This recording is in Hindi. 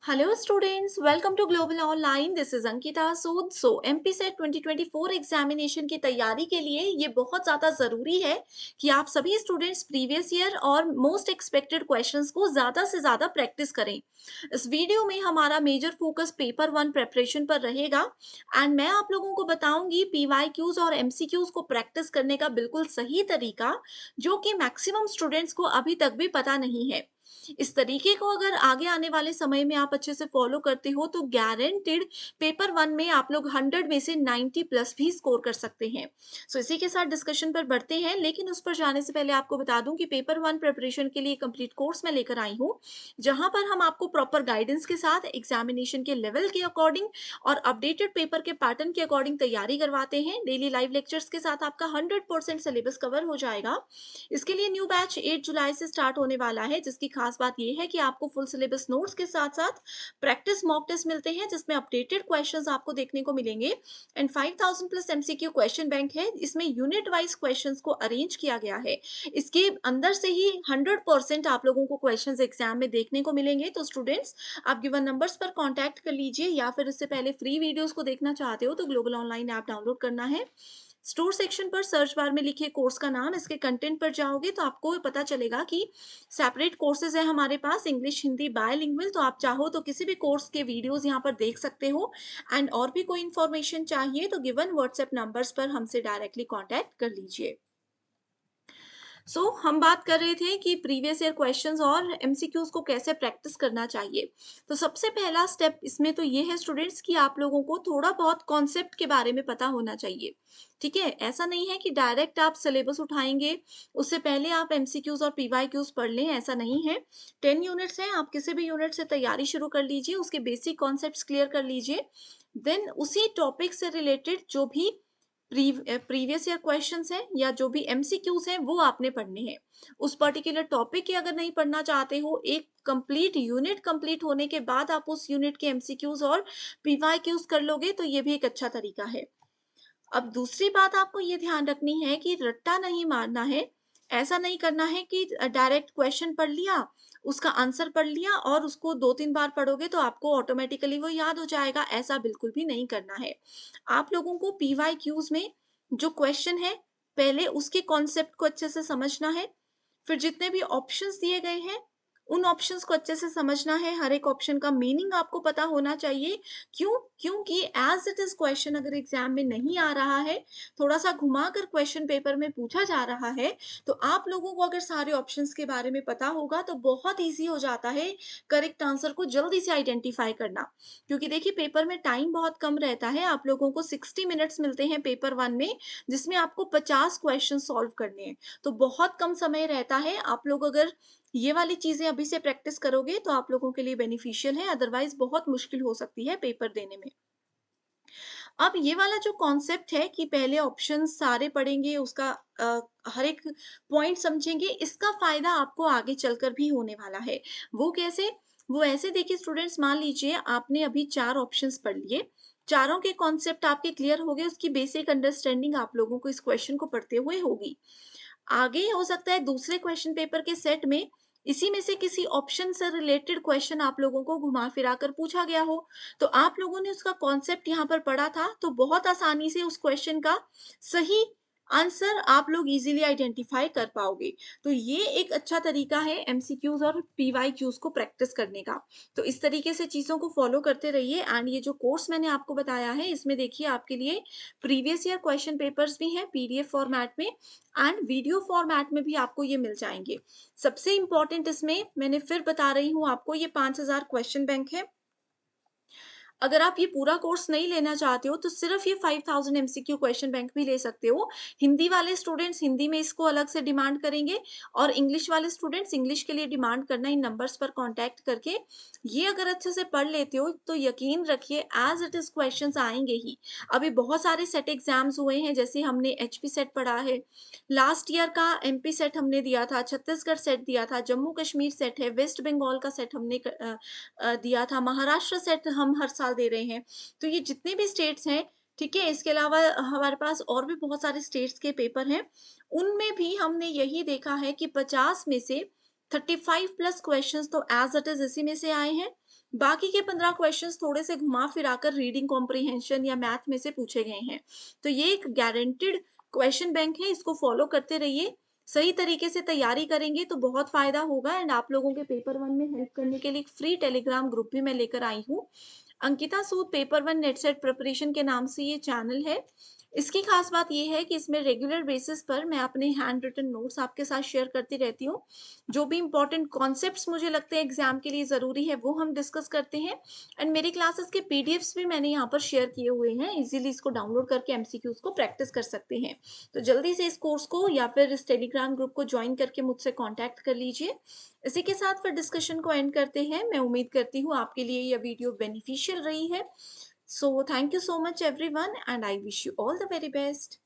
Hello students, welcome to Global Online. This is Ankita Sood. So MPSET 2024 examination की तैयारी के लिए ये बहुत ज़्यादा ज़रूरी है कि आप सभी स्टूडेंट्स प्रीवियस ईयर और मोस्ट एक्सपेक्टेड क्वेश्चंस को ज़्यादा से ज़्यादा प्रैक्टिस करें। इस वीडियो में हमारा major focus paper one preparation पर रहेगा एंड मैं आप लोगों को बताऊंगी PYQs और MCQs को प्रैक्टिस करने का बिल्कुल सही तरीका, जो कि मैक्सिमम स्टूडेंट्स को अभी तक भी पता नहीं है। इस तरीके को अगर आगे आने वाले समय में आप अच्छे से फॉलो करते हो तो गारंटेड पेपर वन में आप लोग 100 में से 90 प्लस भी स्कोर कर सकते हैं। सो इसी के साथ डिस्कशन पर बढ़ते हैं, लेकिन उस पर जाने से पहले आपको बता दूं कि पेपर वन प्रिपरेशन के लिए कंप्लीट कोर्स मैं लेकर आई हूँ, जहां पर हम आपको प्रॉपर गाइडेंस के साथ एग्जामिनेशन के लेवल के अकॉर्डिंग और अपडेटेड पेपर के पैटर्न के अकॉर्डिंग तैयारी करवाते हैं। डेली लाइव लेक्चर्स के साथ आपका 100% सिलेबस कवर हो जाएगा। इसके लिए न्यू बैच 8 जुलाई से स्टार्ट होने वाला है, जिसकी खास बात यह है कि आपको फुल सिलेबस नोट्स के साथ साथ प्रैक्टिस मॉक टेस्ट मिलते हैं, जिसमें अपडेटेड क्वेश्चंस आपको देखने को मिलेंगे and 5000 plus MCQ question bank है। इसमें यूनिट वाइज क्वेश्चंस को अरेंज किया गया है। इसके अंदर से ही 100% आप लोगों को क्वेश्चंस एग्जाम में देखने को मिलेंगे। तो स्टूडेंट्स, आप गिवन नंबर्स पर कॉन्टैक्ट कर लीजिए, या फिर इससे पहले फ्री वीडियोस को देखना चाहते हो तो ग्लोबल ऑनलाइन ऐप डाउनलोड करना है। स्टोर सेक्शन पर सर्च बार में लिखिए कोर्स का नाम, इसके कंटेंट पर जाओगे तो आपको पता चलेगा कि सेपरेट कोर्सेज है हमारे पास, इंग्लिश हिंदी बायलिंगुअल। तो आप चाहो तो किसी भी कोर्स के वीडियोस यहाँ पर देख सकते हो एंड और भी कोई इन्फॉर्मेशन चाहिए तो गिवन व्हाट्सएप नंबर्स पर हमसे डायरेक्टली कॉन्टैक्ट कर लीजिए। हम बात कर रहे थे कि प्रीवियस ईयर क्वेश्चंस और एमसीक्यूज को कैसे प्रैक्टिस करना चाहिए। तो सबसे पहला स्टेप इसमें तो ये है स्टूडेंट्स कि आप लोगों को थोड़ा बहुत कॉन्सेप्ट के बारे में पता होना चाहिए। ठीक है, ऐसा नहीं है कि डायरेक्ट आप सिलेबस उठाएंगे, उससे पहले आप एमसीक्यूज और पीवाईक्यूज पढ़ लें, ऐसा नहीं है। 10 यूनिट्स हैं, आप किसी भी यूनिट से तैयारी शुरू कर लीजिए, उसके बेसिक कॉन्सेप्ट क्लियर कर लीजिए। देन उसी टॉपिक से रिलेटेड जो भी प्रीवियस ईयर क्वेश्चंस हैं या जो भी एमसीक्यूज हैं वो आपने पढ़ने हैं। उस पर्टिकुलर टॉपिक के अगर नहीं पढ़ना चाहते हो, एक कंप्लीट यूनिट कंप्लीट होने के बाद आप उस यूनिट के एमसीक्यूज और पीवाईक्यूज कर लोगे तो ये भी एक अच्छा तरीका है। अब दूसरी बात आपको ये ध्यान रखनी है कि रट्टा नहीं मारना है। ऐसा नहीं करना है कि डायरेक्ट क्वेश्चन पढ़ लिया, उसका आंसर पढ़ लिया और उसको 2-3 बार पढ़ोगे तो आपको ऑटोमेटिकली वो याद हो जाएगा। ऐसा बिल्कुल भी नहीं करना है। आप लोगों को पीवाईक्यूज में जो क्वेश्चन है, पहले उसके कॉन्सेप्ट को अच्छे से समझना है। फिर जितने भी ऑप्शंस दिए गए हैं, उन ऑप्शंस को अच्छे से समझना है। हर एक ऑप्शन का मीनिंग आपको पता होना चाहिए। क्यों? क्योंकि एज इट इज क्वेश्चन अगर एग्जाम में नहीं आ रहा है, थोड़ा सा घुमाकर क्वेश्चन पेपर में पूछा जा रहा है, तो आप लोगों को अगर सारे ऑप्शंस के बारे में पता होगा तो बहुत ईजी हो जाता है करेक्ट आंसर को जल्दी से आइडेंटिफाई करना। क्योंकि देखिए, पेपर में टाइम बहुत कम रहता है। आप लोगों को 60 मिनट्स मिलते हैं पेपर वन में, जिसमें आपको 50 क्वेश्चन सॉल्व करने हैं। तो बहुत कम समय रहता है। आप लोग अगर ये वाली चीजें अभी से प्रैक्टिस करोगे तो आप लोगों के लिए बेनिफिशियल है, अदरवाइज बहुत मुश्किल हो सकती है पेपर देने में। अब ये वाला जो कॉन्सेप्ट है कि पहले ऑप्शन सारे पढ़ेंगे, उसका हर एक पॉइंट समझेंगे, इसका फायदा आपको आगे चलकर भी होने वाला है। वो कैसे? वो ऐसे, देखिए स्टूडेंट्स, मान लीजिए आपने अभी 4 ऑप्शंस पढ़ लिए, चारों के कॉन्सेप्ट आपके क्लियर हो गए, उसकी बेसिक अंडरस्टैंडिंग आप लोगों को इस क्वेश्चन को पढ़ते हुए होगी। आगे हो सकता है दूसरे क्वेश्चन पेपर के सेट में इसी में से किसी ऑप्शन से रिलेटेड क्वेश्चन आप लोगों को घुमा फिरा कर पूछा गया हो, तो आप लोगों ने उसका कॉन्सेप्ट यहाँ पर पढ़ा था तो बहुत आसानी से उस क्वेश्चन का सही आंसर आप लोग इजीली आइडेंटिफाई कर पाओगे। तो ये एक अच्छा तरीका है एमसीक्यूज और पीवाईक्यूज को प्रैक्टिस करने का। तो इस तरीके से चीजों को फॉलो करते रहिए एंड ये जो कोर्स मैंने आपको बताया है, इसमें देखिए आपके लिए प्रीवियस ईयर क्वेश्चन पेपर्स भी हैं पीडीएफ फॉर्मेट में एंड वीडियो फॉर्मेट में भी आपको ये मिल जाएंगे। सबसे इंपॉर्टेंट इसमें मैंने फिर बता रही हूँ आपको, ये 5000 क्वेश्चन बैंक है। अगर आप ये पूरा कोर्स नहीं लेना चाहते हो तो सिर्फ ये 5000 एमसीक्यू क्वेश्चन बैंक भी ले सकते हो। हिंदी वाले स्टूडेंट्स हिंदी में इसको अलग से डिमांड करेंगे और इंग्लिश वाले स्टूडेंट्स इंग्लिश के लिए डिमांड करना इन नंबर्स पर कांटेक्ट करके। ये अगर अच्छे से पढ़ लेते हो तो यकीन रखिए एज इट इज क्वेश्चंस आएंगे ही। अभी बहुत सारे सेट एग्जाम्स हुए हैं, जैसे हमने एचपी सेट पढ़ा है, लास्ट ईयर का एमपी सेट हमने दिया था, छत्तीसगढ़ सेट दिया था, जम्मू कश्मीर सेट है, वेस्ट बंगाल का सेट हमने दिया था, महाराष्ट्र सेट हम हर साल दे रहे हैं। तो ये जितने भी स्टेट्स हैं, ठीक है, इसके अलावा हमारे पास और भी बहुत सारे स्टेट्स के पेपर हैं, उनमें भी हमने यही देखा है कि 50 में से 35 प्लस क्वेश्चंस तो एज इट इज इसी में से आए हैं। बाकी के 15 क्वेश्चंस थोड़े से घुमा फिरा कर रीडिंग कॉम्प्रिहेंशन या मैथ में से पूछे गए हैं। तो ये एक गारंटीड क्वेश्चन बैंक है, इसको फॉलो करते रहिए। सही तरीके से तैयारी करेंगे तो बहुत फ़ायदा होगा एंड आप लोगों के पेपर 1 में हेल्प करने के लिए एक फ्री टेलीग्राम ग्रुप भी मैं लेकर आई हूँ। अंकिता सूद पेपर 1 नेट सेट प्रिपरेशन के नाम से ये चैनल है। इसकी खास बात ये है कि इसमें रेगुलर बेसिस पर मैं अपने हैंड रिटन नोट्स आपके साथ शेयर करती रहती हूँ। जो भी इम्पोर्टेंट कॉन्सेप्ट्स मुझे लगते हैं एग्जाम के लिए ज़रूरी है वो हम डिस्कस करते हैं एंड मेरी क्लासेस के पीडीएफ्स भी मैंने यहाँ पर शेयर किए हुए हैं, इजीली इसको डाउनलोड करके एमसीक्यूज को प्रैक्टिस कर सकते हैं। तो जल्दी से इस कोर्स को या फिर इस टेलीग्राम ग्रुप को ज्वाइन करके मुझसे कांटेक्ट कर लीजिए। इसी के साथ फिर डिस्कशन को एंड करते हैं। मैं उम्मीद करती हूँ आपके लिए यह वीडियो बेनिफिशियल रही है। So thank you so much everyone and I wish you all the very best.